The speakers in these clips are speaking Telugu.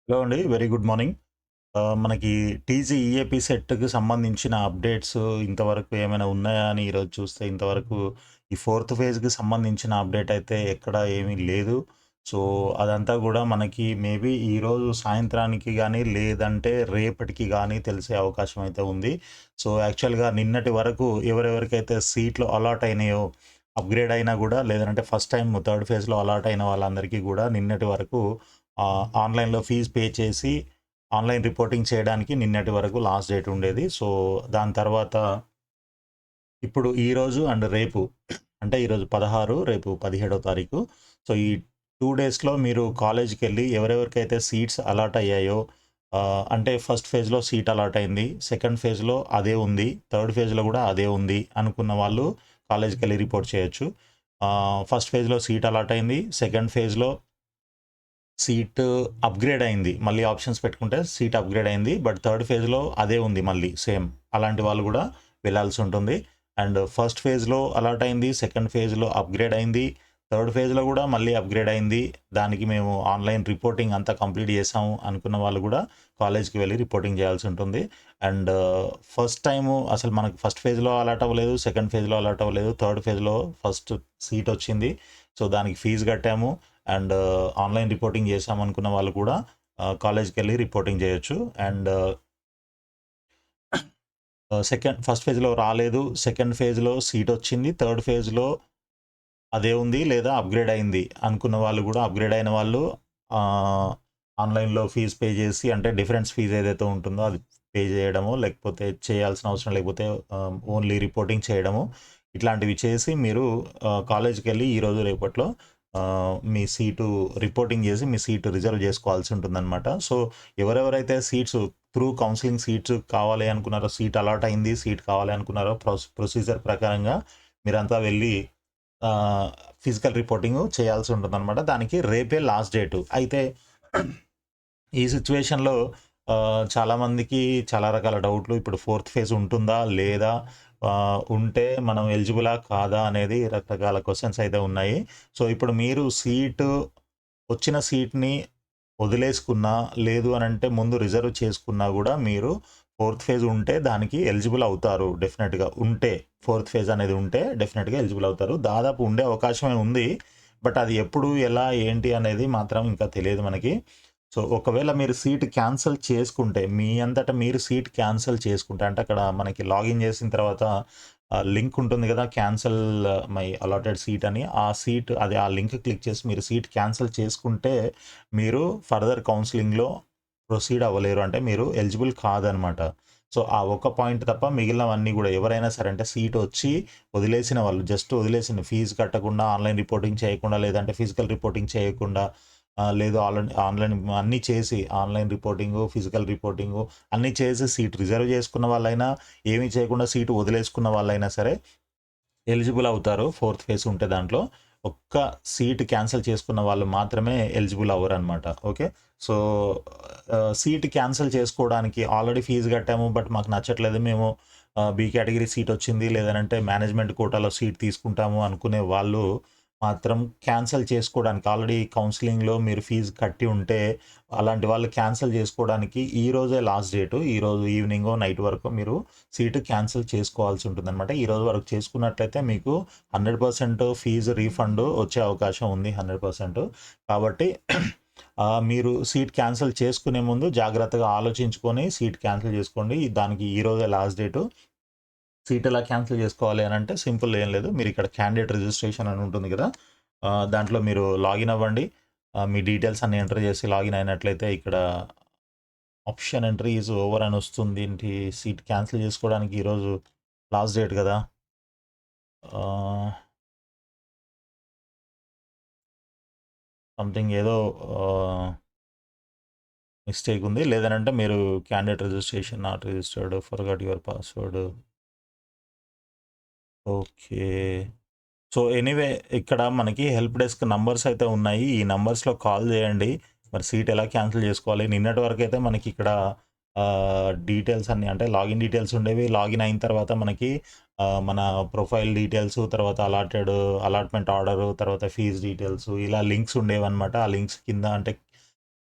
హలో అండి. Very good morning. మనకి టీజీ ఈఏపీ సెట్‌కి సంబంధించిన అప్డేట్స్ ఇంతవరకు ఏమైనా ఉన్నాయా అని ఈరోజు చూస్తే ఇంతవరకు ఈ ఫోర్త్ ఫేజ్‌కి సంబంధించిన అప్డేట్ అయితే ఎక్కడ ఏమీ లేదు. సో, అదంతా గూడా మనకి మేబీ ఈరోజు సాయంత్రానికి గానీ, లేదంటే రేపటికి గానీ తెలిసే అవకాశం అయితే ఉంది. సో, యాక్చువల్‌గా నిన్నటి వరకు ఎవరెవరికైతే సీట్లు అలాట్ అయినాయో, అప్‌గ్రేడ్ అయినా గూడా లేదంటే ఫస్ట్ టైమ్ థర్డ్ ఫేజ్‌లో అలాట్ అయిన వాళ్ళందరికీ గూడా నిన్నటి వరకు ఆన్‌లైన్‌లో ఫీజ్ పే చేసి ఆన్‌లైన్ రిపోర్టింగ్ చేయడానికి నిన్నటి వరకు లాస్ట్ డేట్ ఉండేది. సో, దాని తర్వాత ఇప్పుడు ఈరోజు అండ్ రేపు అంటే ఈరోజు 16, రేపు 17 తారీఖు. సో, ఈ 2 డేస్‌లో మీరు కాలేజ్‌కెళ్ళి ఎవరెవరికైతే సీట్స్ అలాట్ అయ్యాయో అంటే ఫస్ట్ ఫేజ్‌లో సీట్ అలాట్ అయింది. సెకండ్ ఫేజ్‌లో అదే ఉంది. థర్డ్ ఫేజ్‌లో గూడా అదే ఉంది అనుకున్న వాళ్ళు కాలేజ్‌కెళ్ళి రిపోర్ట్ చేయొచ్చు. ఫస్ట్ ఫేజ్‌లో సీట్ అలాట్ అయింది. సెకండ్ ఫేజ్‌లో సీట్ అప్‌గ్రేడ్ అయింది. మళ్ళీ ఆప్షన్స్ పెట్టుకుంటే సీట్ అప్‌గ్రేడ్ అయింది. బట్ థర్డ్ ఫేజ్‌లో అదే ఉంది మళ్ళీ సేమ్. అలాంటి వాళ్ళు గూడా వెళ్ళాల్సుంటుంది. అండ్ ఫస్ట్ ఫేజ్‌లో అలాట్ అయింది. సెకండ్ ఫేజ్‌లో అప్‌గ్రేడ్ అయింది. థర్డ్ ఫేజ్‌లో గూడా మళ్ళీ అప్‌గ్రేడ్ అయింది. దానికి మేము ఆన్‌లైన్ రిపోర్టింగ్ అంతా కంప్లీట్ చేసాము అనుకున్న వాళ్ళు గూడా కాలేజ్‌కి వెళ్లి రిపోర్టింగ్ చేయాల్సుంటుంది. అండ్ ఫస్ట్ టైము అసలు మనకు ఫస్ట్ ఫేజ్‌లో అలాట్ అవ్వలేదు. సెకండ్ ఫేజ్‌లో అలాట్ అవ్వలేదు. థర్డ్ ఫేజ్‌లో ఫస్ట్ సీటొచ్చింది. సో, దానికి ఫీజ్ కట్టాము. అండ్ ఆన్‌లైన్ రిపోర్టింగ్ చేశామనుకున్న వాళ్ళు కూడా కాలేజ్‌కెళ్ళి రిపోర్టింగ్ చేయొచ్చు. అండ్ ఫస్ట్ ఫేజ్‌లో రాలేదు. సెకండ్ ఫేజ్‌లో సీటొచ్చింది. థర్డ్ ఫేజ్‌లో అదే ఉంది లేదా అప్‌గ్రేడ్ అయింది అనుకున్న వాళ్ళు కూడా అప్‌గ్రేడ్ అయిన వాళ్ళు ఆహ్, ఆన్‌లైన్‌లో ఫీజ్ పే చేసి అంటే డిఫరెన్స్ ఫీజ్ ఏదైతే ఉంటుందో అది పే చేయడమో, లేకపోతే చేయాల్సిన అవసరం లేకపోతే ఓన్లీ రిపోర్టింగ్ చేయడము. ఇట్లాంటివి చేసి మీరు కాలేజ్‌కెళ్ళి ఈరోజు రేపట్లో మీ సీటు రిపోర్టింగ్ చేసి మీ సీటు రిజర్వ్ చేసుకోవాల్సి ఉంటుందనమాట. సో, ఎవరెవరైతే సీట్స్ త్రూ కౌన్సెలింగ్ సీట్స్ కావాలి అనుకున్నారో, సీట్ అలాట్ అయింది, సీట్ కావాలి అనుకున్నారో ప్రొసీజర్ ప్రకారంగా మీరంతా వెళ్ళి ఆహ్, ఫిజికల్ రిపోర్టింగు చేయాల్సి ఉంటుందనమాట. దానికి రేపే లాస్ట్ డేటు. అయితే ఈ సిట్యుయేషన్‌లో చాలామందికి చాలా రకాల డౌట్‌లు ఇప్పుడు ఫోర్త్ ఫేజ్ ఉంటుందా? లేదా? ఉంటే మనం ఎలిజిబులా? కాదా? అనేది రకరకాల క్వెషన్స్ అయితే ఉన్నాయి. సో, ఇప్పుడు మీరు వచ్చిన సీట్‌ని వదిలేసుకున్నా, లేదు అనంటే ముందు రిజర్వ్ చేసుకున్నా గూడా మీరు ఫోర్త్ ఫేజ్ ఉంటే దానికి ఎలిజిబుల్ అవుతారు డెఫినెట్‌గా. ఫోర్త్ ఫేజ్ అనేది ఉంటే డెఫినెట్‌గా ఎలిజిబుల్ అవుతారు. దాదాపు ఉండే అవకాశమే ఉంది. బట్ అది ఎప్పుడు, ఎలా, ఏంటి అనేది మాత్రం ఇంకా తెలియదు మనకి. సో, ఒకవేళ మీరు సీట్ క్యాన్సెల్ చేసుకుంటే, మీ అంతట మీరు సీట్ క్యాన్సెల్ చేసుకుంటే, అంటే అక్కడ మనకి లాగిన్ చేసిన తర్వాత లింక్ ఉంటుంది గదా! క్యాన్సెల్ మై అలాటెడ్ సీట్ అని. ఆ లింక్ క్లిక్ చేసి మీరు సీట్ క్యాన్సెల్ చేసుకుంటే, మీరు ఫర్దర్ కౌన్సెలింగ్‌లో ప్రొసీడ్ అవ్వలేరు. అంటే మీరు ఎలిజిబుల్ కాదనమాట. సో, ఆ ఒక్క పాయింట్ తప్ప మిగిలినవన్నీ గూడా ఎవరైనా సరే అంటే సీటొచ్చి వదిలేసిన వాళ్ళు జస్ట్ వదిలేసిన ఫీజు కట్టకుండా, ఆన్‌లైన్ రిపోర్టింగ్ చేయకుండా, లేదంటే ఫిజికల్ రిపోర్టింగ్ చేయకుండా లేదు ఆన్‌లైన్ అన్నీ చేసి ఆన్‌లైన్ రిపోర్టింగు, ఫిజికల్ రిపోర్టింగు అన్నీ చేసి సీట్ రిజర్వ్ చేసుకున్న వాళ్ళైనా, ఏమీ చేయకుండా సీటు వదిలేసుకున్న వాళ్ళైనా సరే ఎలిజిబుల్ అవుతారు. ఫోర్త్ ఫేజ్ ఉంటే దాంట్లో. ఒక్క సీట్ క్యాన్సెల్ చేసుకున్న వాళ్ళు మాత్రమే ఎలిజిబుల్ అవ్వరనమాట. ఓకే. సో, సీట్ క్యాన్సెల్ చేసుకోవడానికి ఆల్రెడీ ఫీజ్ కట్టాము. బట్ మాకు నచ్చట్లేదు. మేము బి కేటగిరీ సీట్ వచ్చింది. లేదనంటే మేనేజ్మెంట్ కోటాలో సీట్ తీసుకుంటాము అనుకునే వాళ్ళు మాత్రం క్యాన్సెల్ చేసుకోవడానికి ఆల్రెడీ కౌన్సెలింగ్‌లో మీరు ఫీజ్ కట్టి ఉంటే, అలాంటి వాళ్ళు క్యాన్సెల్ చేసుకోవడానికి ఈ రోజే లాస్ట్ డేటు. ఈరోజు ఈవినింగో, నైట్ వరకో మీరు సీటు క్యాన్సెల్ చేసుకోవాల్సి ఉంటుందనమాట. ఈరోజు వరకు చేసుకున్నట్లయితే మీకు 100% ఫీజు రీఫండ్ వచ్చే అవకాశం ఉంది 100%. కాబట్టి మీరు సీట్ క్యాన్సెల్ చేసుకునే ముందు జాగ్రత్తగా ఆలోచించుకొని సీట్ క్యాన్సెల్ చేసుకోండి. దానికి ఈరోజే లాస్ట్ డేటు. సీట్ ఎలా క్యాన్సెల్ చేసుకోవాలి అనంటే సింపుల్ ఏం లేదు. మీరిక్కడ క్యాండిడేట్ రిజిస్ట్రేషన్ అని ఉంటుంది కదా! దాంట్లో మీరు లాగిన్ అవ్వండి. మీ డీటెయిల్స్ అన్నీ ఎంటర్ చేసి లాగిన్ అయినట్లయితే ఇక్కడ ఆప్షన్ ఎంట్రీ ఈజ్ ఓవర్ అని వస్తుంది. ఏంటి సీట్ క్యాన్సెల్ చేసుకోవడానికి ఈరోజు లాస్ట్ డేట్ కదా! ఆహ్, సంథింగ్ ఏదో ఆహ్, మిస్టేక్ ఉంది. లేదనంటే మీరు candidate registration not registered forgot your password. Okay. So, anyway ఇక్కడ మనకి హెల్ప్ డెస్క్ నంబర్స్ అయితే ఉన్నాయి. ఈ నంబర్స్‌లో కాల్ చేయండి. మరి సీట్ ఎలా క్యాన్సెల్ చేసుకోవాలి? నిన్నటి వరకైతే మనకి ఇక్కడ డీటెయిల్స్ అన్నీ అంటే లాగిన్ డీటెయిల్స్ ఉండేవి. లాగిన్ అయిన తర్వాత మనకి మన ప్రొఫైల్ డీటెయిల్స్, తర్వాత అలాట్‌మెంట్ ఆర్డరు, తర్వాత ఫీజ్ డీటెయిల్స్ ఇలా లింక్స్ ఉండేవన్నమాట. ఆ లింక్స్ కింద అంటే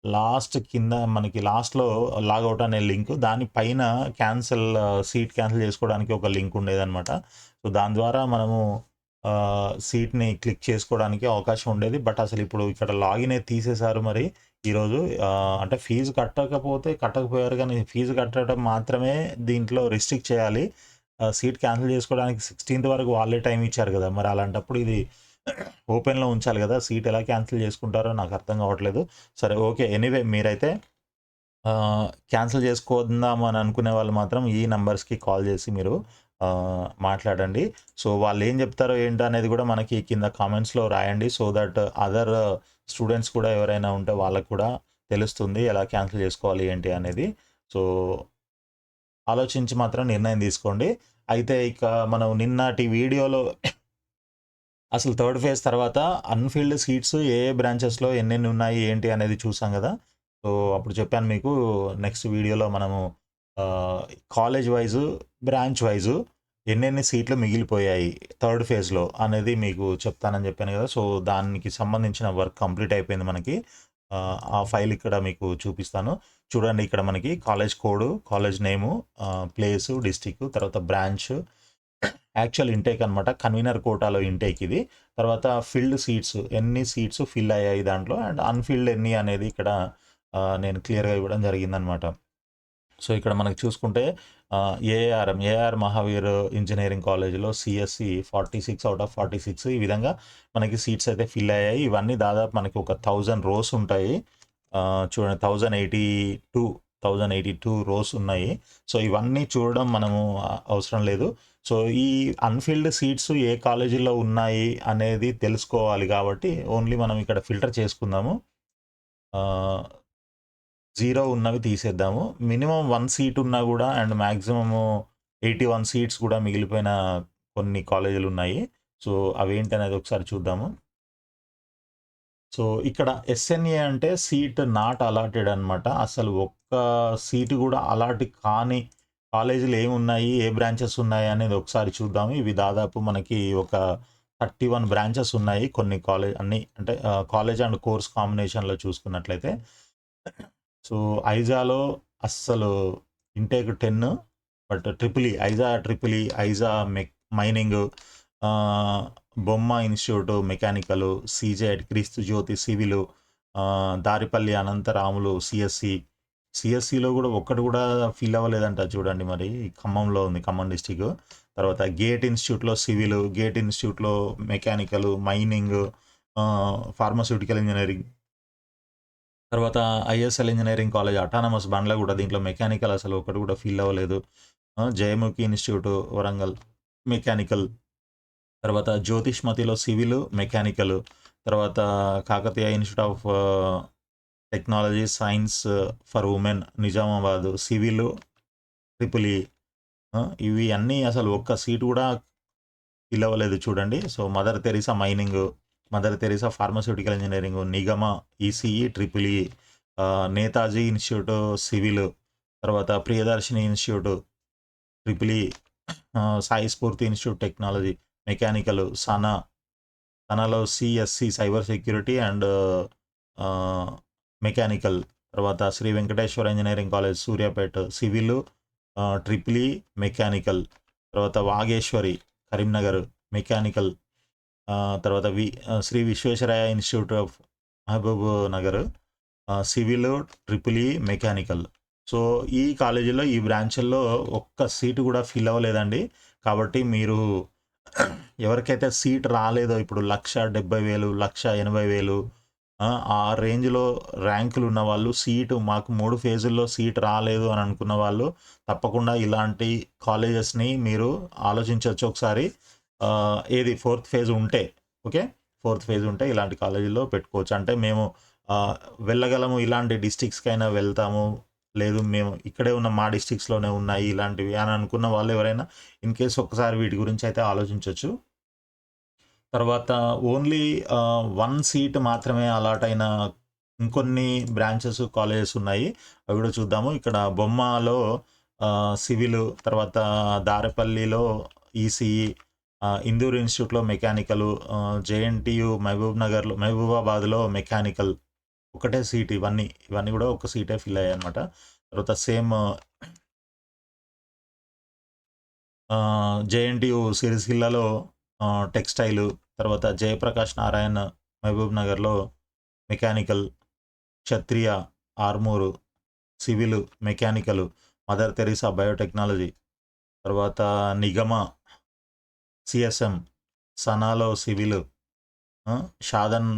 లాస్ట్ కింద మనకి లాస్ట్‌లో లాగౌట్ అనే లింక్ దాని పైన క్యాన్సెల్ సీట్ క్యాన్సెల్ చేసుకోవడానికి ఒక లింక్ ఉండేదనమాట. సో, దాని ద్వారా మనము సీట్‌ని క్లిక్ చేసుకోవడానికి అవకాశం ఉండేది. బట్ అసలు ఇప్పుడు ఇక్కడ లాగినే తీసేశారు మరి ఈరోజు. అంటే ఫీజు కట్టకపోయారు గానీ ఫీజు కట్టడం మాత్రమే దీంట్లో రిస్ట్రిక్ట్ చేయాలి. సీట్ క్యాన్సెల్ చేసుకోవడానికి 16థ్ వరకు వాళ్ళే టైం ఇచ్చారు గదా! మరి అలాంటప్పుడు ఇది ఓపెన్‌లో ఉంచాలి గదా! సీట్ ఎలా క్యాన్సెల్ చేసుకుంటారో నాకు అర్థం కావట్లేదు. సరే ఓకే. ఎనీవే మీరైతే క్యాన్సెల్ చేసుకుందాం అని అనుకునే వాళ్ళు మాత్రం ఈ నంబర్స్‌కి కాల్ చేసి మీరు మాట్లాడండి. సో, వాళ్ళేం చెప్తారో ఏంటో అనేది కూడా మనకి కింద కామెంట్స్‌లో రాయండి. సో దట్ అదర్ స్టూడెంట్స్ కూడా ఎవరైనా ఉంటే వాళ్ళకి కూడా తెలుస్తుంది ఎలా క్యాన్సెల్ చేసుకోవాలి ఏంటి అనేది. సో, ఆలోచించి మాత్రం నిర్ణయం తీసుకోండి. అయితే ఇక మనం నిన్నటి వీడియోలో అసలు థర్డ్ ఫేజ్ తర్వాత అన్‌ఫిల్డ్ సీట్స్ ఏ బ్రాంచెస్‌లో ఎన్నెన్ని ఉన్నాయి ఏంటి అనేది చూసాం గదా! సో, అప్పుడు చెప్పాను మీకు నెక్స్ట్ వీడియోలో మనము కాలేజ్ వైసు, బ్రాంచ్ వైసు ఎన్నెన్ని సీట్లు మిగిలిపోయాయి థర్డ్ ఫేజ్‌లో అనేది మీకు చెప్తానని చెప్పాను గదా! సో, దానికి సంబంధించిన వర్క్ కంప్లీట్ అయిపోయింది మనకి. ఆ ఫైల్ ఇక్కడ మీకు చూపిస్తాను. చూడండి ఇక్కడ మనకి కాలేజ్ కోడు, కాలేజ్ నేము, ప్లేసు, డిస్ట్రిక్ట్, తర్వాత బ్రాంచ్, యాక్చువల్ ఇంటేక్ అనమాట. కన్వీనర్ కోటాలో ఇంటేక్ ఇది. తర్వాత ఫిల్డ్ సీట్స్ ఎన్ని సీట్స్ ఫిల్ అయ్యాయి దాంట్లో అండ్ అన్‌ఫిల్డ్ ఎన్ని అనేది ఇక్కడ నేను క్లియర్‌గా ఇవ్వడం జరిగిందనమాట. సో, ఇక్కడ మనకి చూసుకుంటే ఏఆర్ మహావీర్ ఇంజినీరింగ్ కాలేజ్‌లో సీఎస్‌సి 46 ఔట్ ఆఫ్ 46 ఈ విధంగా మనకి సీట్స్ అయితే ఫిల్ అయ్యాయి. ఇవన్నీ దాదాపు మనకి ఒక 1000 రోస్ ఉంటాయి. చూడండి 1082 రోస్ ఉన్నాయి. సో, ఇవన్నీ చూడడం మనము అవసరం లేదు. సో, ఈ అన్‌ఫిల్డ్ సీట్స్ ఏ కాలేజీలో ఉన్నాయి అనేది తెలుసుకోవాలి కాబట్టి ఓన్లీ మనం ఇక్కడ ఫిల్టర్ చేసుకుందాము. 0 ఉన్నవి తీసేద్దాము. మినిమమ్ 1 సీట్ ఉన్నా గూడా అండ్ మాక్సిమము 81 సీట్స్ కూడా మిగిలిపోయిన కొన్ని కాలేజీలున్నాయి. సో, అవేంటనేది ఒకసారి చూద్దాము. సో, ఇక్కడ ఎస్ఎన్ఏ అంటే సీట్ నాట్ అలాటెడ్ అనమాట. అసలు ఒక్క సీటు గూడా అలాట్ కాని కాలేజీలు ఏమున్నాయి, ఏ బ్రాంచెస్ ఉన్నాయి అనేది ఒకసారి చూద్దాము. ఇవి దాదాపు మనకి ఒక 31 బ్రాంచెస్ ఉన్నాయి. కొన్ని అన్నీ అంటే కాలేజ్ అండ్ కోర్స్ కాంబినేషన్‌లో చూసుకున్నట్లయితే. సో, ఐజాలో అస్సలు ఇంటేక్ 10 బట్ ఐజా మైనింగ్, బొమ్మ ఇన్‌స్టిట్యూట్ మెకానికల్, సీజెడ్, క్రీస్తు జ్యోతి సివిలు, దారిపల్లి అనంతరాములు సిఎస్సిలో కూడా ఒక్కటి కూడా ఫిల్ అవ్వలేదంట చూడండి మరి. ఖమ్మంలో ఉంది, ఖమ్మం డిస్ట్రిక్ట్. తర్వాత గేట్ ఇన్‌స్టిట్యూట్‌లో సివిలు, గేట్ ఇన్‌స్టిట్యూట్‌లో మెకానికల్, మైనింగ్, ఫార్మాస్యూటికల్ ఇంజినీరింగ్, తర్వాత ISL engineering college autonomous Bandlaguda దీంట్లో మెకానికల్ అసలు ఒకటి కూడా ఫిల్ అవ్వలేదు. జయముఖి ఇన్‌స్టిట్యూట్ వరంగల్ మెకానికల్, తర్వాత జ్యోతిష్మతిలో సివిల్, మెకానికల్, తర్వాత Kakatiya institute of technology science for women Nizamabad civil, triple ఈ. ఇవి అన్నీ అసలు ఒక్క సీట్ కూడా ఫిల్ అవ్వలేదు చూడండి. So, Mother Teresa mining, Mother Teresa pharmaceutical engineering, Nigama ECE, triple E, Netaji institute civil, తర్వాత Priyadarshini institute triple E, Sai Spoorthi institute technology mechanical, సనాలో CSC cyber security and mechanical, తర్వాత Sri Venkateswara engineering college Suryapet civil, triple E mechanical, తర్వాత వాగేశ్వరి కరీంనగర్ మెకానికల్, తర్వాత Sri Visvesvaraya institute of Mahabub Nagar civil, triple E mechanical. So, ఈ కాలేజీలో ఈ బ్రాంచ్‌ల్లో ఒక్క సీటు కూడా ఫిల్ అవ్వలేదండి. కాబట్టి మీరు ఎవరికైతే సీట్ రాలేదో ఇప్పుడు 1,70,000, 1,80,000 ఆ రేంజ్‌లో ర్యాంకులు ఉన్న వాళ్ళు మాకు 3 ఫేజుల్లో సీట్ రాలేదు అని అనుకున్న వాళ్ళు తప్పకుండా ఇలాంటి కాలేజెస్‌ని మీరు ఆలోచించొచ్చు ఒకసారి. ఏది ఫోర్త్ ఫేజ్ ఉంటే ఓకే. ఫోర్త్ ఫేజ్ ఉంటే ఇలాంటి కాలేజీల్లో పెట్టుకోవచ్చు. అంటే మేము వెళ్ళగలము, ఇలాంటి డిస్ట్రిక్ట్స్‌కైనా వెళ్తాము, లేదు మేము ఇక్కడే ఉన్న మా డిస్ట్రిక్ట్స్‌లోనే ఉన్నాయి ఇలాంటివి అని అనుకున్న వాళ్ళు ఎవరైనా ఇన్‌కేస్ ఒక్కసారి వీటి గురించి అయితే ఆలోచించొచ్చు. తర్వాత ఓన్లీ 1 సీట్ మాత్రమే అలాట్ అయిన ఇంకొన్ని బ్రాంచెస్, కాలేజెస్ ఉన్నాయి. అవి కూడా చూద్దాము. ఇక్కడ బొమ్మలో సివిల్, తర్వాత దారేపల్లిలో ఈసీఈ, ఇందూర్ ఇన్‌స్టిట్యూట్‌లో మెకానికల్, జేఎన్‌టీయూ మహబూబాబాద్‌లో మెకానికల్ ఒకటే సీట్ ఇవన్నీ కూడా ఒక సీటే ఫిల్ అయ్యాయి అనమాట. తర్వాత సేమ్ జేఎన్టీయు సిరిసిల్లలో టెక్స్టైలు, తర్వాత జయప్రకాష్ నారాయణ్ మహబూబ్ నగర్లో mechanical, Kshatriya Armoor civil mechanical, Mother Teresa biotechnology, తర్వాత నిగమ సిఎస్ఎం, సనాలో civil, Shadan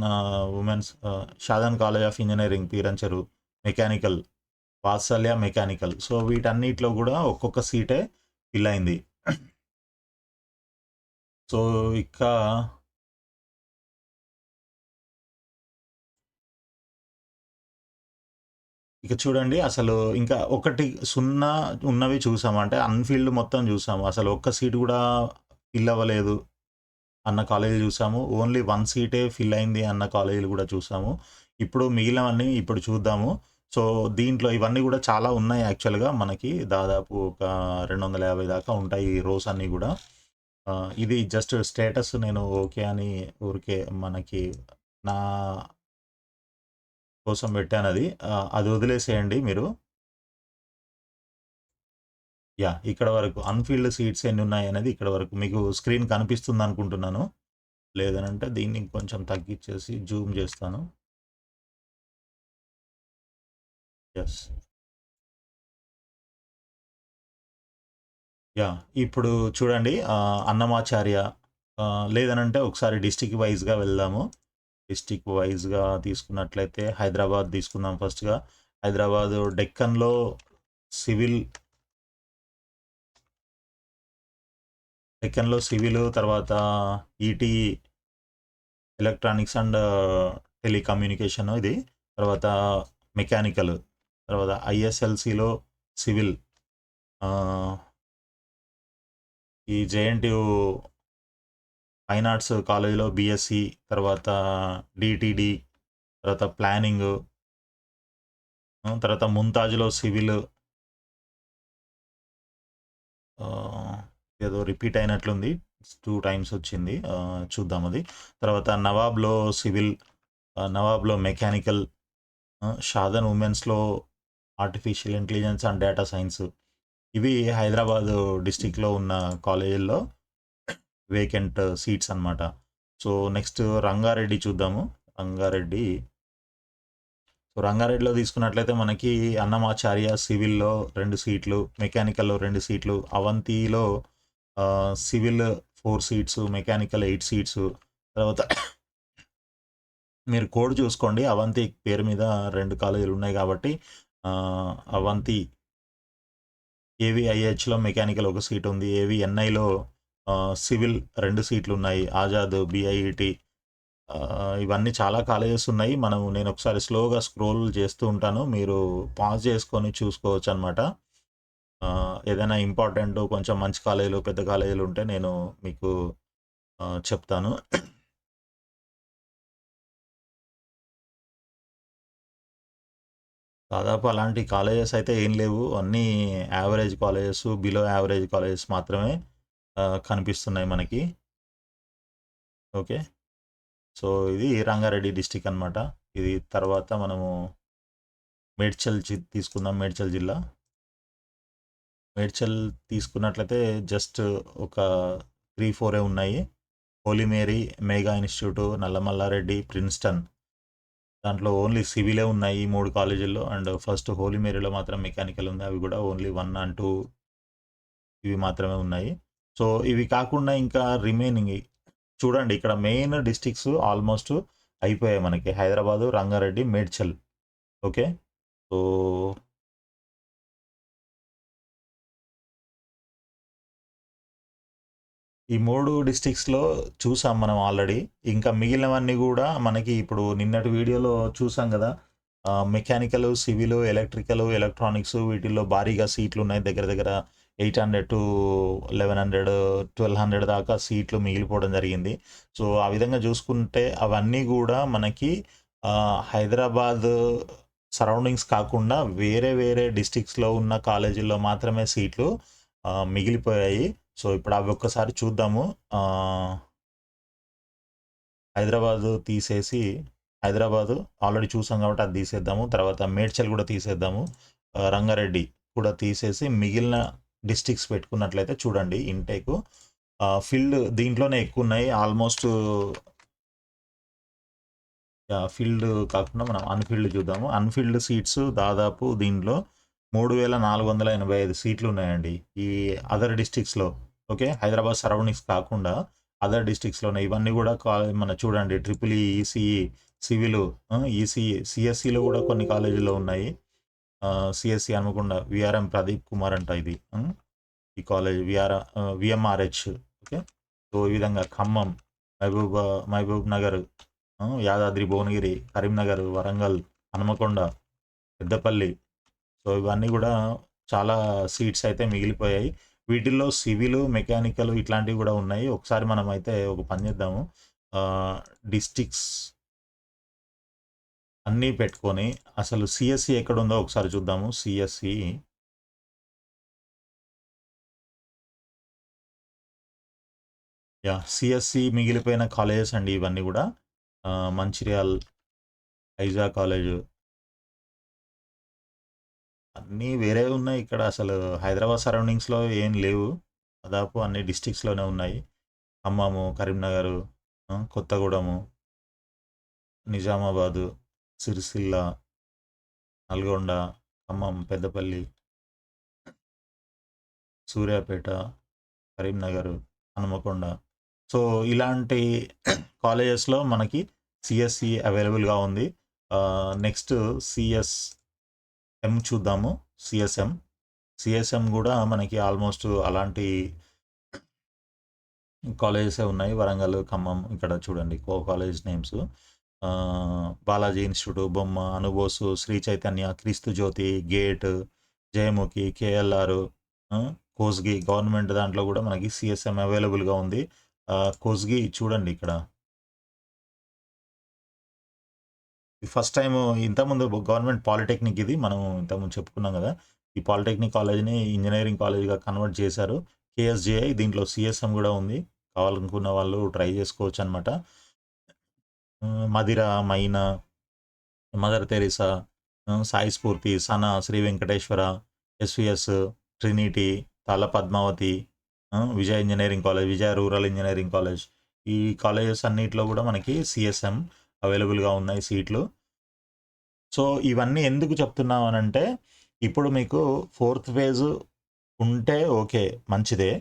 women's Shadan college of engineering Peerancheru mechanical, Vatsalya mechanical. So వీటన్నిటిలో కూడా ఒక్కొక్క సీటే ఫిల్ అయింది. సో ఇక చూడండి, అసలు ఇంకా 1-0 ఉన్నవి చూసాము. అంటే అన్‌ఫీల్డ్ మొత్తం చూసాము. అసలు ఒక్క సీట్ కూడా ఫిల్ అవ్వలేదు అన్న కాలేజీలు చూసాము. ఓన్లీ 1 సీటే ఫిల్ అయింది అన్న కాలేజీలు కూడా చూసాము. ఇప్పుడు మిగిలినవన్నీ ఇప్పుడు చూద్దాము. సో దీంట్లో ఇవన్నీ కూడా చాలా ఉన్నాయి యాక్చువల్‌గా. మనకి దాదాపు ఒక 250 దాకా ఉంటాయి ఈ రోస్ అన్నీ కూడా. ఇది జస్ట్ స్టేటస్ నేను ఓకే అని ఊరికే మనకి నా కోసం పెట్టానది. అది వదిలేసేయండి మీరు. యాహ్! ఇక్కడ వరకు అన్‌ఫీల్డ్ సీట్స్ ఎన్నున్నాయనేది ఇక్కడ వరకు మీకు స్క్రీన్ కనిపిస్తుందనుకుంటున్నాను. లేదనంటే దీన్ని కొంచెం తగ్గిచ్చేసి జూమ్ చేస్తాను. యెస్. యాహ్! ఇప్పుడు చూడండి, అన్నమాచార్య, లేదనంటే ఒకసారి డిస్ట్రిక్ట్ వైస్‌గా వెళ్దాము. డిస్ట్రిక్ట్ వైస్‌గా తీసుకున్నట్లయితే హైదరాబాద్ తీసుకుందాం ఫస్ట్‌గా. హైదరాబాదు డెక్కన్‌లో సివిల్ తర్వాత ఈటీఈ ఎలక్ట్రానిక్స్ అండ్ టెలికమ్యూనికేషన్ ఇది. తర్వాత మెకానికల్, తర్వాత ఐఎస్ఎల్సిలో సివిల్, ఈ జేఎన్టీయు ఫైన్ ఆర్ట్స్ కాలేజీలో బీఎస్సీ, తర్వాత డిటిడి, తర్వాత ప్లానింగ్, తర్వాత ముంతాజ్లో సివిల్, ఏదో రిపీట్ అయినట్లుంది, 2 టైమ్స్ వచ్చింది. చూద్దాం అది. తర్వాత నవాబ్లో సివిల్, నవాబ్లో మెకానికల్, షాదన్ ఉమెన్స్లో artificial intelligence and data science. ఇవి హైదరాబాద్ డిస్టిక్లో ఉన్న కాలేజీల్లో వేకెంట్ సీట్స్ అనమాట. సో నెక్స్ట్ రంగారెడ్డి చూద్దాము. రంగారెడ్డిలో తీసుకున్నట్లయితే మనకి అన్నమాచార్య సివిల్లో 2 సీట్లు, మెకానికల్లో 2 సీట్లు, అవంతిలో సివిల్ 4 సీట్స్, మెకానికల్ 8 సీట్స్. తర్వాత మీరు కోడ్ చూసుకోండి, అవంతి పేరు మీద 2 కాలేజీలు ఉన్నాయి కాబట్టి అవంతి ఏవిఐహెచ్లో మెకానికల్ 1 సీట్ ఉంది, ఏవిఎన్ఐలో సివిల్ 2 సీట్లు ఉన్నాయి, ఆజాద్ బిఐఈటి, ఇవన్నీ చాలా కాలేజెస్ ఉన్నాయి. నేను ఒకసారి స్లోగా స్క్రోల్ చేస్తూ ఉంటాను, మీరు పాజ్ చేసుకొని చూసుకోవచ్చు అనమాట. ఏదైనా ఇంపార్టెంట్ కొంచెం మంచి కాలేజీలు, పెద్ద కాలేజీలు ఉంటే నేను మీకు చెప్తాను. దాదాపు అలాంటి కాలేజెస్ అయితే ఏం లేవు. అన్నీ average colleges, below average colleges మాత్రమే కనిపిస్తున్నాయి మనకి. ఓకే. సో ఇది రంగారెడ్డి డిస్టిక్ అనమాట. ఇది తర్వాత మనము మేడ్చల్ తీసుకుందాం. మేడ్చల్ జిల్లా. మేడ్చల్ తీసుకున్నట్లయితే జస్ట్ ఒక 3-4 ఉన్నాయి. Holy Mary, Megha institute, Nallamallareddy, Princeton. దాంట్లో ఓన్లీ సివిలే ఉన్నాయి ఈ 3 కాలేజీల్లో. అండ్ ఫస్ట్ హోలీ మేరీలో మాత్రం మెకానికల్ ఉంది. అవి కూడా ఓన్లీ 1 అండ్ 2 ఇవి మాత్రమే ఉన్నాయి. సో ఇవి కాకుండా ఇంకా రిమైనింగ్ చూడండి, ఇక్కడ మెయిన్ డిస్ట్రిక్ట్స్ ఆల్మోస్ట్ అయిపోయాయి మనకి. హైదరాబాదు, రంగారెడ్డి, మేడ్చల్. ఓకే. సో ఈ 3 డిస్ట్రిక్ట్స్‌లో చూసాం మనం ఆల్రెడీ. ఇంకా మిగిలినవన్నీ కూడా మనకి ఇప్పుడు నిన్నటి వీడియోలో చూసాం కదా! మెకానికల్, సివిల్, ఎలక్ట్రికల్, ఎలక్ట్రానిక్స్ వీటిల్లో భారీగా సీట్లు ఉన్నాయి. దగ్గర దగ్గర 800-1100, 1200 దాకా సీట్లు మిగిలిపోవడం జరిగింది. సో ఆ విధంగా చూసుకుంటే అవన్నీ కూడా మనకి హైదరాబాద్ సరౌండింగ్స్ కాకుండా వేరే వేరే డిస్ట్రిక్ట్స్‌లో ఉన్న కాలేజీల్లో మాత్రమే సీట్లు మిగిలిపోయాయి. సో ఇప్పుడు అవి ఒక్కసారి చూద్దాము. హైదరాబాదు తీసేసి హైదరాబాదు ఆల్రెడీ చూసాం కాబట్టి అది తీసేద్దాము. తర్వాత మేడ్చల్ కూడా తీసేద్దాము. రంగారెడ్డి కూడా తీసేసి మిగిలిన డిస్ట్రిక్ట్స్ పెట్టుకున్నట్లయితే చూడండి ఇంటేకు. ఫీల్డ్ దీంట్లోనే ఎక్కువ ఉన్నాయి. ఆల్మోస్ట్ ఫీల్డ్ కాకుండా మనం అన్ఫీల్డ్ చూద్దాము. అన్ఫీల్డ్ సీట్స్ దాదాపు దీంట్లో 3485 సీట్లు ఉన్నాయండి ఈ అదర్ డిస్ట్రిక్ట్స్లో. ఓకే, హైదరాబాద్ సరౌండింగ్స్ కాకుండా అదర్ డిస్ట్రిక్ట్స్లోనే ఇవన్నీ కూడా మన చూడండి ట్రిపుల్ ఈసీఈ సివిల్, ఈసీఈ సిఎస్సిలో కూడా కొన్ని కాలేజీలో ఉన్నాయి. సిఎస్సి అనుకుండా విఆర్ఎం ప్రదీప్ కుమార్ అంట ఇది ఈ కాలేజ్ విఎంఆర్హెచ్. ఓకే, సో ఈ విధంగా ఖమ్మం, మహబూబ్ నగర్, యాదాద్రి భువనగిరి, కరీంనగర్, వరంగల్, హనుమకొండ, పెద్దపల్లి. సో ఇవన్నీ కూడా చాలా సీట్స్ అయితే మిగిలిపోయాయి. వీటిల్లో సివిల్, మెకానికల్ ఇట్లాంటివి కూడా ఉన్నాయి. ఒకసారి మనం అయితే ఒక పని చేద్దాము, డిస్ట్రిక్ట్స్ అన్నీ పెట్టుకొని అసలు సిఎస్సి ఎక్కడ ఉందో ఒకసారి చూద్దాము. సిఎస్సి సిఎస్సి మిగిలిపోయిన కాలేజెస్ అండి ఇవన్నీ కూడా. మంచిర్యాల్, ఐజా కాలేజు అన్నీ వేరే ఉన్నాయి. ఇక్కడ అసలు హైదరాబాద్ సరౌండింగ్స్లో ఏం లేవు. దాదాపు అన్ని డిస్ట్రిక్ట్స్లోనే ఉన్నాయి. ఖమ్మము, కరీంనగర్, కొత్తగూడెము, నిజామాబాదు, సిరిసిల్ల, నల్గొండ, ఖమ్మం, పెద్దపల్లి, సూర్యాపేట, కరీంనగర్, హనుమకొండ. సో ఇలాంటి కాలేజెస్లో మనకి సిఎస్సి అవైలబుల్గా ఉంది. నెక్స్ట్ సిఎస్ఎం చూద్దాము. సిఎస్ఎం కూడా మనకి ఆల్మోస్ట్ అలాంటి కాలేజెసే ఉన్నాయి. వరంగల్, ఖమ్మం, ఇక్కడ చూడండి కాలేజ్ నేమ్స్. బాలాజీ ఇన్స్టిట్యూట్, బొమ్మ, అనుబోసు, Sri Chaitanya, Christu Jyothi, Gate, Jayamukhi, KLR, Kosgi government దాంట్లో కూడా మనకి సిఎస్ఎం అవైలబుల్గా ఉంది. కోస్గి చూడండి ఇక్కడ ఫస్ట్ టైం. ఇంతకుముందు గవర్నమెంట్ పాలిటెక్నిక్, ఇది మనం ఇంతకుముందు చెప్పుకున్నాం కదా, ఈ పాలిటెక్నిక్ కాలేజ్ని ఇంజనీరింగ్ కాలేజ్గా కన్వర్ట్ చేశారు. కేఎస్జేఐ దీంట్లో సిఎస్ఎం కూడా ఉంది. కావాలనుకున్న వాళ్ళు ట్రై చేసుకోవచ్చు అనమాట. మదిర, మైనా, మదర్ తెరీసా, సాయి స్ఫూర్తి, సనా, శ్రీ వెంకటేశ్వర, ఎస్విఎస్, ట్రినిటీ, తాళ పద్మావతి, విజయ ఇంజనీరింగ్ కాలేజ్, విజయ రూరల్ ఇంజనీరింగ్ కాలేజ్. ఈ కాలేజెస్ అన్నిట్లో కూడా మనకి సిఎస్ఎం అవైలబుల్గా ఉన్నాయి సీట్లు. సో ఇవన్నీ ఎందుకు చెప్తున్నాం అనంటే, ఇప్పుడు మీకు 4th ఫేజ్ ఉంటే ఓకే మంచిదే.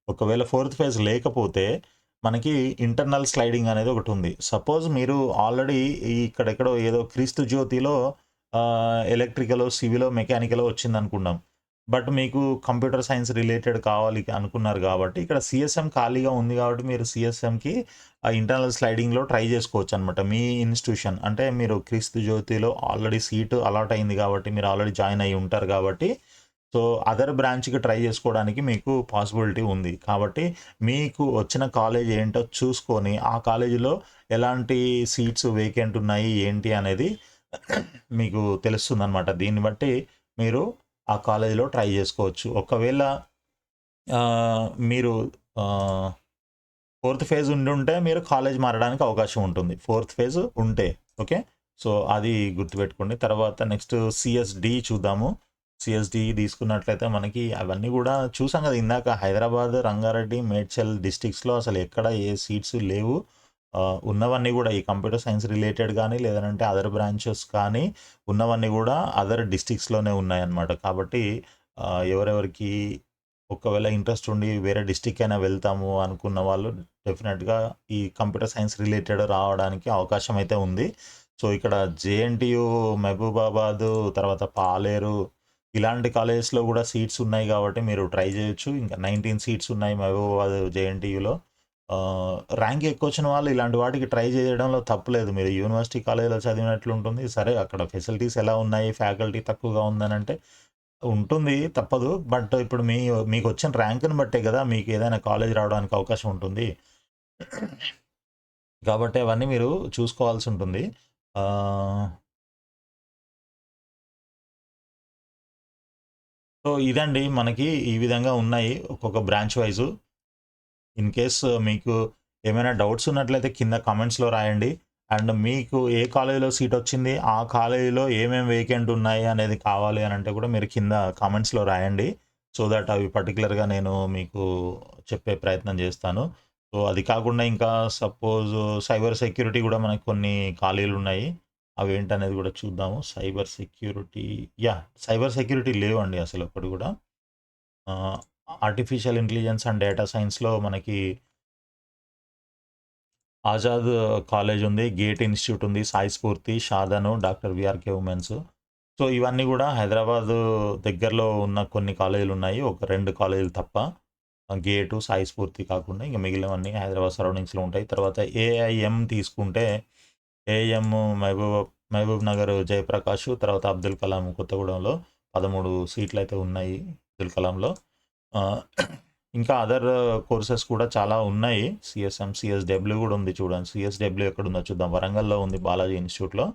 ఒకవేళ 4th ఫేజ్ లేకపోతే మనకి ఇంటర్నల్ స్లైడింగ్ అనేది ఒకటి ఉంది. సపోజ్ మీరు ఆల్రెడీ ఇక్కడెక్కడో ఏదో క్రీస్తు జ్యోతిలో ఎలక్ట్రికలో, సివిలో, మెకానికలో వచ్చింది అనుకున్నాం. బట్ మీకు కంప్యూటర్ సైన్స్ రిలేటెడ్ కావాలి అనుకున్నారు కాబట్టి ఇక్కడ సిఎస్ఎం ఖాళీగా ఉంది కాబట్టి మీరు సిఎస్ఎంకి ఆ ఇంటర్నల్ స్లైడింగ్లో ట్రై చేసుకోవచ్చు అనమాట. మీ ఇన్స్టిట్యూషన్ అంటే మీరు క్రీస్తు జ్యోతిలో ఆల్రెడీ సీటు అలాట్ అయింది కాబట్టి మీరు ఆల్రెడీ జాయిన్ అయ్యి ఉంటారు కాబట్టి సో అదర్ బ్రాంచ్కి ట్రై చేసుకోవడానికి మీకు పాసిబిలిటీ ఉంది. కాబట్టి మీకు వచ్చిన కాలేజ్ ఏంటో చూసుకొని ఆ కాలేజీలో ఎలాంటి సీట్స్ వేకెంట్ ఉన్నాయి ఏంటి అనేది మీకు తెలుస్తుంది అనమాట. దీన్ని బట్టి మీరు ఆ కాలేజీలో ట్రై చేసుకోవచ్చు. ఒకవేళ మీరు 4th ఫేజ్ ఉంటే మీరు కాలేజ్ మారడానికి అవకాశం ఉంటుంది 4th ఫేజ్ ఉంటే. ఓకే, సో అది గుర్తుపెట్టుకోండి. తర్వాత నెక్స్ట్ సిఎస్డి చూద్దాము. సిఎస్డి తీసుకున్నట్లయితే మనకి అవన్నీ కూడా చూసాం కదా ఇందాక, హైదరాబాద్, రంగారెడ్డి, మేడ్చల్ డిస్ట్రిక్ట్స్లో అసలు ఎక్కడ ఏ సీట్స్ లేవు. ఉన్నవన్నీ కూడా ఈ కంప్యూటర్ సైన్స్ రిలేటెడ్ కానీ లేదంటే అదర్ బ్రాంచెస్ కానీ ఉన్నవన్నీ కూడా అదర్ డిస్ట్రిక్ట్స్లోనే ఉన్నాయన్నమాట. కాబట్టి ఎవరెవరికి ఒకవేళ ఇంట్రెస్ట్ ఉండి వేరే డిస్ట్రిక్ట్ అయినా వెళ్తాము అనుకున్న వాళ్ళు డెఫినెట్గా ఈ కంప్యూటర్ సైన్స్ రిలేటెడ్ రావడానికి అవకాశం అయితే ఉంది. సో ఇక్కడ జేఎన్టీయు, మహబూబాబాద్, తర్వాత పాలేరు ఇలాంటి కాలేజెస్లో కూడా సీట్స్ ఉన్నాయి కాబట్టి మీరు ట్రై చేయొచ్చు. ఇంకా 19 సీట్స్ ఉన్నాయి మహబూబాబాద్ జేఎన్టీయులో. ర్యాంక్ ఎక్కువ వచ్చిన వాళ్ళు ఇలాంటి వాటికి ట్రై చేయడంలో తప్పులేదు. మీరు యూనివర్సిటీ కాలేజీలో చదివినట్లు ఉంటుంది. సరే అక్కడ ఫెసిలిటీస్ ఎలా ఉన్నాయి, ఫ్యాకల్టీ తక్కువగా ఉందని అంటే ఉంటుంది, తప్పదు. బట్ ఇప్పుడు మీకు వచ్చిన ర్యాంక్ని బట్టే కదా మీకు ఏదైనా కాలేజ్ రావడానికి అవకాశం ఉంటుంది. కాబట్టి అవన్నీ మీరు చూసుకోవాల్సి ఉంటుంది. సో ఇదండి మనకి ఈ విధంగా ఉన్నాయి ఒక్కొక్క బ్రాంచ్ వైజు. ఇన్ కేస్ మీకు ఏమైనా డౌట్స్ ఉన్నట్లయితే కింద కామెంట్స్లో రాయండి. అండ్ మీకు ఏ కాలేజీలో సీట్ వచ్చింది, ఆ కాలేజీలో ఏమేమి వేకెంట్ ఉన్నాయి అనేది కావాలి అని అంటే కూడా మీరు కింద కామెంట్స్‌లో రాయండి. సో దట్ అవి పర్టిక్యులర్‌గా నేను మీకు చెప్పే ప్రయత్నం చేస్తాను. సో అది కాకుండా ఇంకా సపోజ్ సైబర్ సెక్యూరిటీ కూడా మనకు కొన్ని ఖాళీలున్నాయి. అవేంటనేది కూడా చూద్దాము. సైబర్ సెక్యూరిటీ సైబర్ సెక్యూరిటీ లేవండి అసలు ఒక్కటి కూడా. ఆర్టిఫిషియల్ ఇంటెలిజెన్స్ అండ్ డేటా సైన్స్‌లో మనకి ఆజాద్ కాలేజ్ ఉంది, గేట్ ఇన్స్టిట్యూట్ ఉంది, సాయి స్ఫూర్తి, షాదాను, డాక్టర్ విఆర్‌కే ఉమెన్స్. సో ఇవన్నీ కూడా హైదరాబాదు దగ్గరలో ఉన్న కొన్ని కాలేజీలున్నాయి. ఒక 2 కాలేజీలు తప్ప. గేటు, సాయి స్ఫూర్తి కాకుండా ఇంక మిగిలినవన్నీ హైదరాబాద్ సరౌండింగ్స్‌లో ఉంటాయి. తర్వాత ఏఐఎం తీసుకుంటే ఏఎం మహబూబ్ నగర్ జయప్రకాష్, తర్వాత అబ్దుల్ కలాం కొత్తగూడెంలో 13 సీట్లయితే ఉన్నాయి అబ్దుల్ కలాంలో. ఇంకా అదర్ కోర్సెస్ కూడా చాలా ఉన్నాయి. సిఎస్ఎం, సిఎస్‌డబ్ల్యూ కూడా ఉంది చూడండి. సిఎస్‌డబ్ల్యూ ఎక్కడుందో చూద్దాం. వరంగల్‌లో ఉంది బాలాజీ ఇన్‌స్టిట్యూట్‌లో.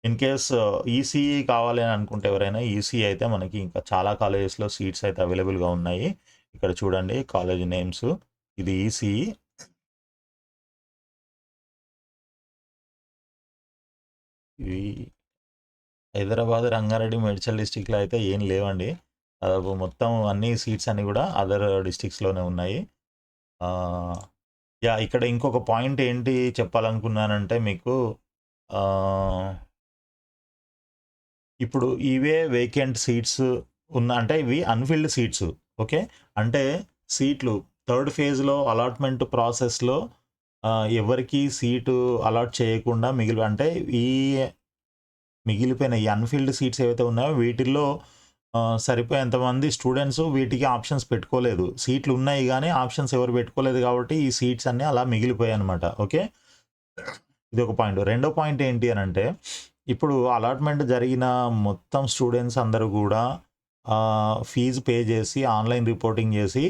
ఇన్ కేస్ ఈసీఈ కావాలి అని అనుకుంటే ఎవరైనా ఈసీఈ అయితే మనకి ఇంకా చాలా కాలేజెస్‌లో సీట్స్ అయితే అవైలబుల్‌గా ఉన్నాయి. ఇక్కడ చూడండి కాలేజ్ నేమ్స్. ఇది ఈసీఈ. ఇవి హైదరాబాద్, రంగారెడ్డి, మేడ్చల్ డిస్ట్రిక్ట్‌లో అయితే ఏం లేవండి. దాదాపు మొత్తం అన్ని సీట్స్ అన్నీ కూడా అదర్ డిస్ట్రిక్ట్స్‌లోనే ఉన్నాయి. ఇక్కడ ఇంకొక పాయింట్ ఏంటి చెప్పాలనుకున్నానంటే మీకు ఇప్పుడు ఇవే వేకెంట్ సీట్స్ అంటే ఇవి అన్‌ఫిల్డ్ సీట్స్. ఓకే. అంటే సీట్లు థర్డ్ ఫేజ్‌లో అలాట్‌మెంట్ ప్రాసెస్‌లో ఎవరికీ సీటు అలాట్ చేయకుండా అంటే ఈ మిగిలిపోయిన ఈ అన్‌ఫిల్డ్ సీట్స్ ఏవైతే ఉన్నాయో వీటిల్లో సరిపోయేంతమంది స్టూడెంట్స్ వీటికి ఆప్షన్స్ పెట్టుకోలేదు. సీట్లు ఉన్నాయి గానీ ఆప్షన్స్ ఎవరు పెట్టుకోలేదు కాబట్టి ఈ సీట్స్ అన్నీ అలా మిగిలిపోయాయన్నమాట. ఓకే. ఇదొక పాయింట్. రెండో పాయింట్ ఏంటి అనంటే ఇప్పుడు అలాట్‌మెంట్ జరిగిన మొత్తం స్టూడెంట్స్ అందరూ గూడా ఫీజు పే చేసి ఆన్‌లైన్ రిపోర్టింగ్ చేసి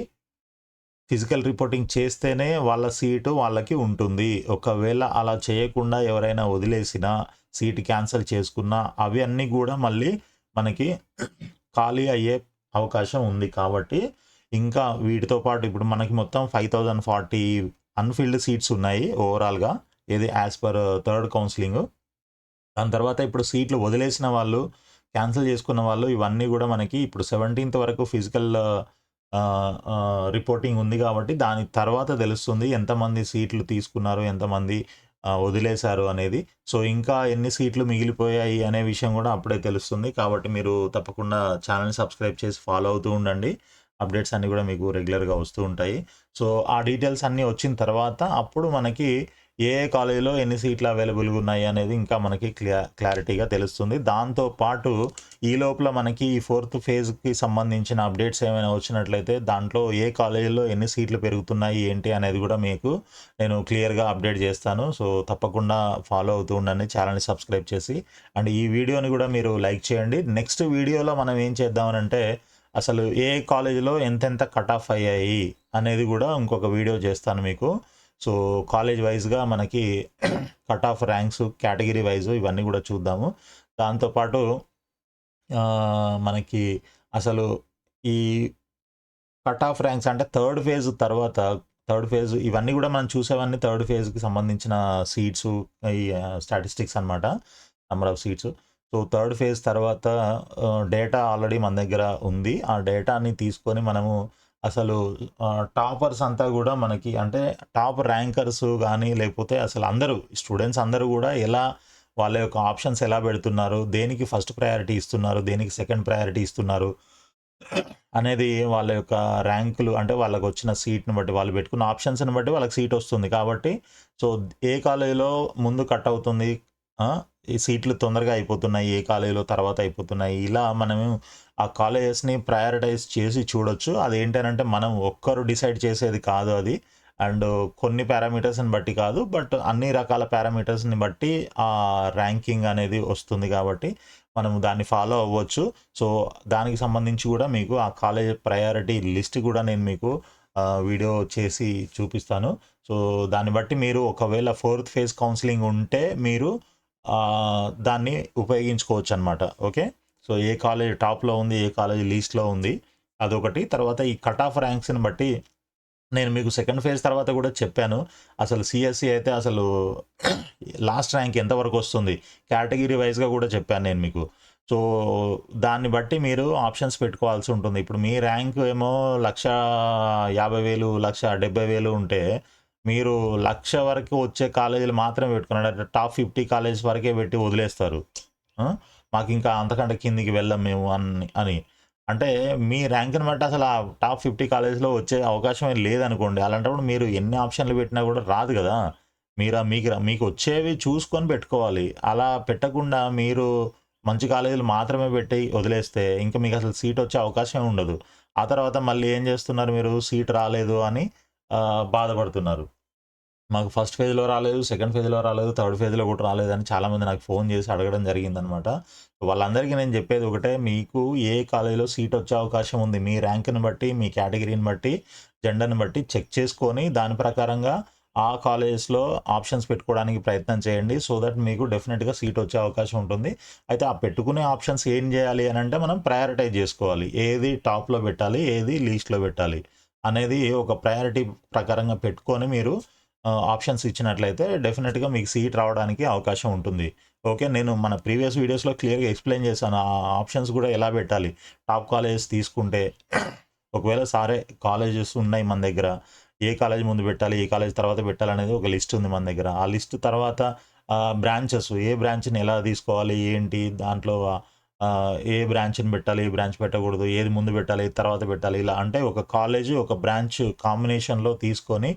ఫిజికల్ రిపోర్టింగ్ చేస్తేనే వాళ్ళ సీటు వాళ్ళకి ఉంటుంది. ఒకవేళ అలా చేయకుండా ఎవరైనా వదిలేసినా, సీట్ క్యాన్సల్ చేసుకున్నా అవి అన్నీ గూడా మళ్ళీ మనకి ఖాళీ అయ్యే అవకాశం ఉంది. కాబట్టి ఇంకా వీటితో పాటు ఇప్పుడు మనకి మొత్తం 5040 అన్‌ఫిల్డ్ సీట్స్ ఉన్నాయి ఓవరాల్‌గా. ఇది యాస్ పర్ థర్డ్ కౌన్సెలింగ్. దాని తర్వాత ఇప్పుడు సీట్లు వదిలేసిన వాళ్ళు, క్యాన్సల్ చేసుకున్న వాళ్ళు ఇవన్నీ గూడా మనకి ఇప్పుడు 17థ్ వరకు ఫిజికల్ రిపోర్టింగ్ ఉంది కాబట్టి దాని తర్వాత తెలుస్తుంది ఎంతమంది సీట్లు తీసుకున్నారు, ఎంతమంది వదిలేశారు అనేది. సో ఇంకా ఎన్ని సీట్లు మిగిలిపోయాయి అనే విషయం కూడా అప్పుడే తెలుస్తుంది. కాబట్టి మీరు తప్పకుండా ఛానల్‌ని సబ్స్క్రైబ్ చేసి ఫాలో అవుతూ ఉండండి. అప్డేట్స్ అన్నీ కూడా మీకు రెగ్యులర్‌గా వస్తూ ఉంటాయి. సో ఆ డీటెయిల్స్ అన్నీ వచ్చిన తర్వాత అప్పుడు మనకి ఏ కాలేజీలో ఎన్ని సీట్లు అవైలబుల్‌గా ఉన్నాయి అనేది ఇంకా మనకి క్లారిటీగా తెలుస్తుంది. దాంతో పాటు ఈ లోపల మనకి ఈ ఫోర్త్ ఫేజ్‌కి సంబంధించిన అప్డేట్స్ ఏమైనా వచ్చినట్లయితే దాంట్లో ఏ కాలేజీలో ఎన్ని సీట్లు పెరుగుతున్నాయి ఏంటి అనేది కూడా మీకు నేను క్లియర్‌గా అప్డేట్ చేస్తాను. సో తప్పకుండా ఫాలో అవుతూ ఉండండి ఛానల్‌ని సబ్స్క్రైబ్ చేసి. అండ్ ఈ వీడియోని కూడా మీరు లైక్ చేయండి. నెక్స్ట్ వీడియోలో మనం ఏం చేద్దామనంటే అసలు ఏ కాలేజీలో ఎంతెంత కట్ ఆఫ్ అయ్యాయి అనేది కూడా ఇంకొక వీడియో చేస్తాను మీకు. సో కాలేజ్ వైజ్‌గా మనకి cut off ranks, category wise ఇవన్నీ కూడా చూద్దాము. దాంతోపాటు మనకి అసలు ఈ కట్ ఆఫ్ ర్యాంక్స్ అంటే థర్డ్ ఫేజ్ తర్వాత థర్డ్ ఫేజ్ ఇవన్నీ కూడా మనం చూసేవన్నీ థర్డ్ ఫేజ్‌కి సంబంధించిన సీట్సు, ఈ స్టాటిస్టిక్స్ అనమాట. Number of seats. So third phase తర్వాత డేటా ఆల్రెడీ మన దగ్గర ఉంది. ఆ డేటాని తీసుకొని మనము అసలు టాపర్స్ అంతా కూడా మనకి అంటే టాప్ ర్యాంకర్స్ గానీ లేకపోతే అసలు అందరూ స్టూడెంట్స్ అందరూ కూడా ఎలా వాళ్ళ యొక్క ఆప్షన్స్ ఎలా పెడుతున్నారు, దేనికి ఫస్ట్ ప్రయారిటీ ఇస్తున్నారు, దేనికి సెకండ్ ప్రయారిటీ ఇస్తున్నారు అనేది వాళ్ళ యొక్క ర్యాంకులు అంటే వాళ్ళకొచ్చిన సీట్‌ని బట్టి, వాళ్ళు పెట్టుకున్న ఆప్షన్స్‌ని బట్టి వాళ్ళకి సీట్ వస్తుంది. కాబట్టి సో ఏ కాలేజీలో ముందు కట్ అవుతుంది, ఈ సీట్లు తొందరగా అయిపోతున్నాయి, ఏ కాలేజీలో తర్వాత అయిపోతున్నాయి. ఇలా మనము ఆ కాలేజెస్‌ని ప్రయారిటైజ్ చేసి చూడొచ్చు. అదేంటనంటే మనం ఒక్కరు డిసైడ్ చేసేది కాదు అది. అండ్ కొన్ని పారామీటర్స్‌ని బట్టి కాదు. బట్ అన్ని రకాల పారామీటర్స్‌ని బట్టి ఆ ర్యాంకింగ్ అనేది వస్తుంది కాబట్టి మనం దాన్ని ఫాలో అవ్వచ్చు. సో దానికి సంబంధించి కూడా మీకు ఆ కాలేజ్ ప్రయారిటీ లిస్ట్ కూడా నేను మీకు వీడియో చేసి చూపిస్తాను. సో దాన్ని బట్టి మీరు ఒకవేళ ఫోర్త్ ఫేజ్ కౌన్సెలింగ్ ఉంటే మీరు దాన్ని ఉపయోగించుకోవచ్చనమాట. ఓకే. సో ఏ కాలేజ్ టాప్‌లో ఉంది, ఏ కాలేజ్ లీస్ట్‌లో ఉంది అదొకటి. తర్వాత ఈ కట్ ఆఫ్ ర్యాంక్స్‌ని బట్టి నేను మీకు సెకండ్ ఫేజ్ తర్వాత కూడా చెప్పాను. అసలు సీఎస్‌సి అయితే అసలు లాస్ట్ ర్యాంక్ ఎంతవరకు వస్తుంది? కేటగిరీ వైస్‌గా కూడా చెప్పాను నేను మీకు. సో, దాన్ని బట్టి మీరు ఆప్షన్స్ పెట్టుకోవాల్సి ఉంటుంది. ఇప్పుడు మీ ర్యాంక్ ఏమో 1,50,000, 1,70,000 ఉంటే, మీరు 1,00,000 వరకు వచ్చే కాలేజీలు మాత్రమే పెట్టుకున్నాడు. అంటే టాప్ 50 కాలేజెస్ వరకే పెట్టి వదిలేస్తారు. ఆ! మాకింకా అంతకంటే కిందికి వెళ్ళం మేము అని. అంటే మీ ర్యాంక్‌ని బట్టి అసలు ఆ టాప్ 50 కాలేజ్‌లో వచ్చే అవకాశమే లేదనుకోండి. అలాంటప్పుడు మీరు ఎన్ని ఆప్షన్‌లు పెట్టినా కూడా రాదు గదా! మీకు వచ్చేవి చూసుకొని పెట్టుకోవాలి. అలా పెట్టకుండా మీరు మంచి కాలేజీలు మాత్రమే పెట్టి వదిలేస్తే ఇంక మీకసలు సీట్ వచ్చే అవకాశమే ఉండదు. ఆ తర్వాత మళ్ళీ ఏం చేస్తున్నారు మీరు? సీట్ రాలేదు అని బాధపడుతున్నారు. మాకు ఫస్ట్ ఫేజ్‌లో రాలేదు, సెకండ్ ఫేజ్‌లో రాలేదు, థర్డ్ ఫేజ్‌లో కూడా రాలేదని చాలామంది నాకు ఫోన్ చేసి అడగడం జరిగిందనమాట. వాళ్ళందరికీ నేను చెప్పేది ఒకటే, మీకు ఏ కాలేజీలో సీట్ వచ్చే అవకాశం ఉంది. మీ ర్యాంక్‌ని బట్టి, మీ కేటగిరీని బట్టి, జెండర్‌ని బట్టి చెక్ చేసుకొని దాని ప్రకారంగా ఆ కాలేజెస్‌లో ఆప్షన్స్ పెట్టుకోవడానికి ప్రయత్నం చేయండి. సో దట్ మీకు డెఫినిట్‌గా సీట్ వచ్చే అవకాశం ఉంటుంది. అయితే ఆ పెట్టుకునే ఆప్షన్స్ ఏం చేయాలి అనంటే మనం ప్రయారిటైజ్ చేసుకోవాలి. ఏది టాప్‌లో పెట్టాలి, ఏది లీస్ట్‌లో పెట్టాలి అనేది ఒక ప్రయారిటీ ప్రకారంగా పెట్టుకొని మీరు ఆప్షన్స్ ఇచ్చినట్లయితే డెఫినిట్‌గా మీకు సీట్ రావడానికి అవకాశం ఉంటుంది. ఓకే. నేను మన ప్రీవియస్ వీడియోస్‌లో క్లియర్‌గా ఎక్స్‌ప్లెయిన్ చేశాను. ఆ ఆప్షన్స్ కూడా ఎలా పెట్టాలి. టాప్ కాలేజెస్ తీసుకుంటే ఒకవేళ సరే కాలేజెస్ ఉన్నాయి మన దగ్గర. ఏ కాలేజ్ ముందు పెట్టాలి, ఏ కాలేజ్ తర్వాత పెట్టాలనేది ఒక లిస్ట్ ఉంది మన దగ్గర. ఆ లిస్ట్ తర్వాత బ్రాంచెస్ ఏ బ్రాంచ్‌ని ఎలా తీసుకోవాలి, ఏంటి దాంట్లో ఏ బ్రాంచ్‌ని పెట్టాలి, ఏ బ్రాంచ్ పెట్టకూడదు, ఏది ముందు పెట్టాలి, ఏది తర్వాత పెట్టాలి. ఇలా అంటే ఒక కాలేజ్, ఒక బ్రాంచ్ కాంబినేషన్‌లో తీసుకొని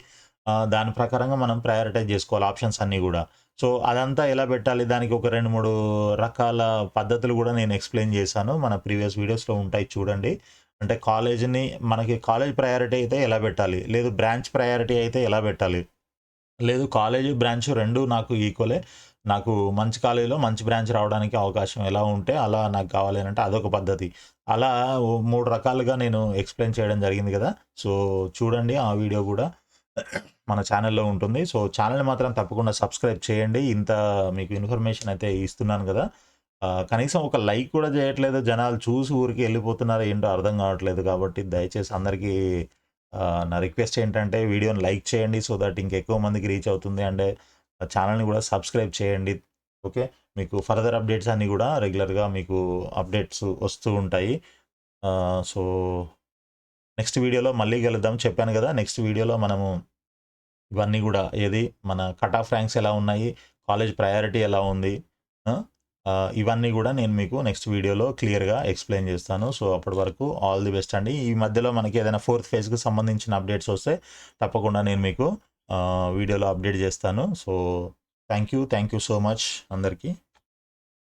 దాని ప్రకారంగా మనం ప్రయారిటైజ్ చేసుకోవాలి ఆప్షన్స్ అన్నీ గూడా. సో, అదంతా ఎలా పెట్టాలి? దానికి ఒక 2, 3 రకాల పద్ధతులు గూడా నేను ఎక్స్‌ప్లెయిన్ చేశాను. మన ప్రీవియస్ వీడియోస్‌లో ఉంటాయి చూడండి. అంటే మనకి కాలేజ్ ప్రయారిటీ అయితే ఎలా పెట్టాలి? లేదు బ్రాంచ్ ప్రయారిటీ అయితే ఎలా పెట్టాలి? లేదు కాలేజు, బ్రాంచు 2 నాకు ఈక్వలే. నాకు మంచి కాలేజీలో మంచి బ్రాంచ్ రావడానికి అవకాశం ఎలా ఉంటే అలా నాకు కావాలి అనంటే అదొక పద్ధతి. అలా ఓ 3 రకాలుగా నేను ఎక్స్‌ప్లెయిన్ చేయడం జరిగింది గదా! సో, చూడండి ఆ వీడియో గూడా మన ఛానెల్‌లో ఉంటుంది. సో, ఛానెల్‌ని మాత్రం తప్పకుండా సబ్స్క్రైబ్ చేయండి. ఇంత మీకు ఇన్ఫర్మేషన్ అయితే ఇస్తున్నాను గదా! కనీసం ఒక లైక్ కూడా జేయట్లేదు. జనాలు చూసి ఊరికే ఎళ్ళిపోతున్నారు. ఏంటో అర్థం గావట్లేదు. కాబట్టి దయచేసి అందరికీ నా రిక్వెస్ట్ ఏంటంటే వీడియోని లైక్ చేయండి. సో దట్ ఇంకెక్కువ మందికి రీచ్ అవుతుంది. అండ్ ఛానెల్‌ని గూడా సబ్స్క్రైబ్ చేయండి. ఓకే. మీకు ఫర్దర్ అప్డేట్స్ అన్నీ గూడా రెగ్యులర్‌గా మీకు అప్డేట్స్ వస్తూ ఉంటాయి. సో, నెక్స్ట్ వీడియోలో మళ్ళీ కలుద్దాం. చెప్పాను గదా! నెక్స్ట్ వీడియోలో మనము ఇవన్నీ గూడా మన కట్ ఆఫ్ ర్యాంక్స్ ఎలా ఉన్నాయి? కాలేజ్ ప్రయారిటీ ఎలా ఉంది? ఆ! ఇవన్నీ గూడా నేను మీకు నెక్స్ట్ వీడియోలో క్లియర్‌గా ఎక్స్‌ప్లెయిన్ జేస్తాను. సో, అప్పటి వరకు ఆల్ ది బెస్ట్ అండి. ఈ మధ్యలో మనకి ఏదైనా ఫోర్త్ ఫేజ్‌కి సంబంధించిన అప్డేట్స్ వస్తే తప్పకుండా నేను మీకు వీడియోలో అప్డేట్ జేస్తాను. So, thank you so much అందరికీ.